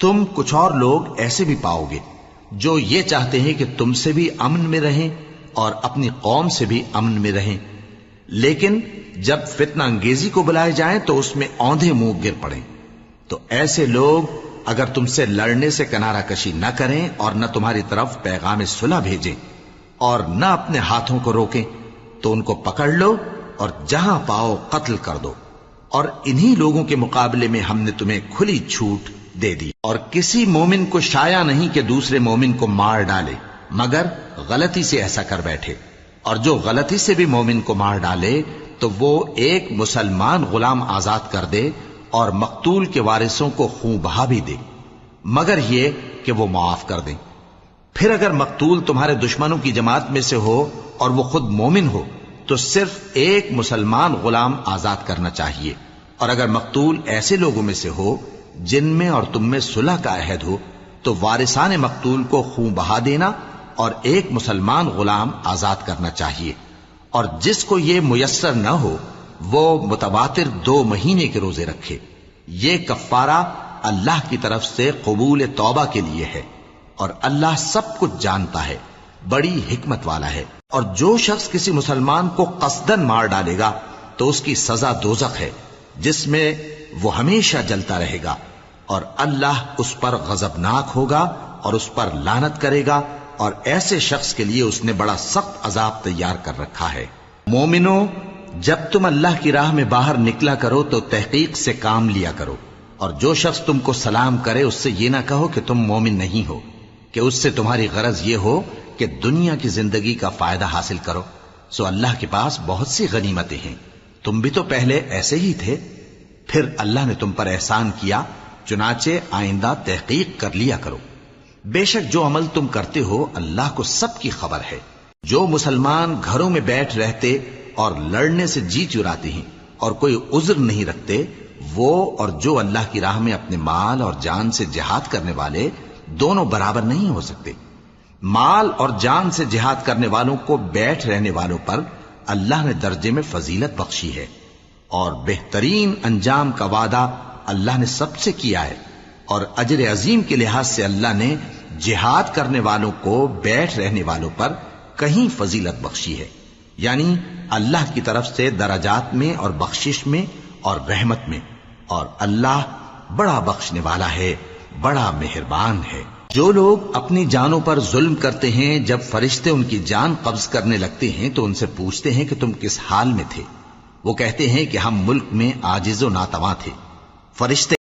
تم کچھ اور لوگ ایسے بھی پاؤ گے جو یہ چاہتے ہیں کہ تم سے بھی امن میں رہیں اور اپنی قوم سے بھی امن میں رہیں، لیکن جب فتنہ انگیزی کو بلائے جائیں تو اس میں اوندھے منہ گر پڑیں۔ تو ایسے لوگ اگر تم سے لڑنے سے کنارہ کشی نہ کریں اور نہ تمہاری طرف پیغام صلح بھیجیں اور نہ اپنے ہاتھوں کو روکیں تو ان کو پکڑ لو اور جہاں پاؤ قتل کر دو، اور انہی لوگوں کے مقابلے میں ہم نے تمہیں کھلی چھوٹ دے دی۔ اور کسی مومن کو شایع نہیں کہ دوسرے مومن کو مار ڈالے مگر غلطی سے ایسا کر بیٹھے، اور جو غلطی سے بھی مومن کو مار ڈالے تو وہ ایک مسلمان غلام آزاد کر دے اور مقتول کے وارثوں کو خون بہا بھی دے، مگر یہ کہ وہ معاف کر دیں۔ پھر اگر مقتول تمہارے دشمنوں کی جماعت میں سے ہو اور وہ خود مومن ہو تو صرف ایک مسلمان غلام آزاد کرنا چاہیے، اور اگر مقتول ایسے لوگوں میں سے ہو جن میں اور تم میں صلح کا عہد ہو تو وارثان مقتول کو خون بہا دینا اور ایک مسلمان غلام آزاد کرنا چاہیے، اور جس کو یہ میسر نہ ہو وہ متواتر 2 مہینے کے روزے رکھے۔ یہ کفارہ اللہ کی طرف سے قبول توبہ کے لیے ہے، اور اللہ سب کچھ جانتا ہے، بڑی حکمت والا ہے۔ اور جو شخص کسی مسلمان کو قصدن مار ڈالے گا تو اس کی سزا دوزخ ہے، جس میں وہ ہمیشہ جلتا رہے گا، اور اللہ اس پر غضبناک ہوگا اور اس پر لعنت کرے گا، اور ایسے شخص کے لیے اس نے بڑا سخت عذاب تیار کر رکھا ہے۔ مومنو، جب تم اللہ کی راہ میں باہر نکلا کرو تو تحقیق سے کام لیا کرو، اور جو شخص تم کو سلام کرے اس سے یہ نہ کہو کہ تم مومن نہیں ہو، کہ اس سے تمہاری غرض یہ ہو کہ دنیا کی زندگی کا فائدہ حاصل کرو۔ سو اللہ کے پاس بہت سی غنیمتیں ہیں، تم بھی تو پہلے ایسے ہی تھے، پھر اللہ نے تم پر احسان کیا، چنانچہ آئندہ تحقیق کر لیا کرو۔ بے شک جو عمل تم کرتے ہو اللہ کو سب کی خبر ہے۔ جو مسلمان گھروں میں بیٹھ رہتے اور لڑنے سے جی چراتے ہیں اور کوئی عذر نہیں رکھتے، وہ اور جو اللہ کی راہ میں اپنے مال اور جان سے جہاد کرنے والے دونوں برابر نہیں ہو سکتے۔ مال اور جان سے جہاد کرنے والوں کو بیٹھ رہنے والوں پر اللہ نے درجے میں فضیلت بخشی ہے، اور بہترین انجام کا وعدہ اللہ نے سب سے کیا ہے، اور اجر عظیم کے لحاظ سے اللہ نے جہاد کرنے والوں کو بیٹھ رہنے والوں پر کہیں فضیلت بخشی ہے، یعنی اللہ کی طرف سے درجات میں اور بخشش میں اور رحمت میں، اور اللہ بڑا بخشنے والا ہے، بڑا مہربان ہے۔ جو لوگ اپنی جانوں پر ظلم کرتے ہیں جب فرشتے ان کی جان قبض کرنے لگتے ہیں تو ان سے پوچھتے ہیں کہ تم کس حال میں تھے؟ وہ کہتے ہیں کہ ہم ملک میں عاجز و ناتواں تھے۔ فرشتے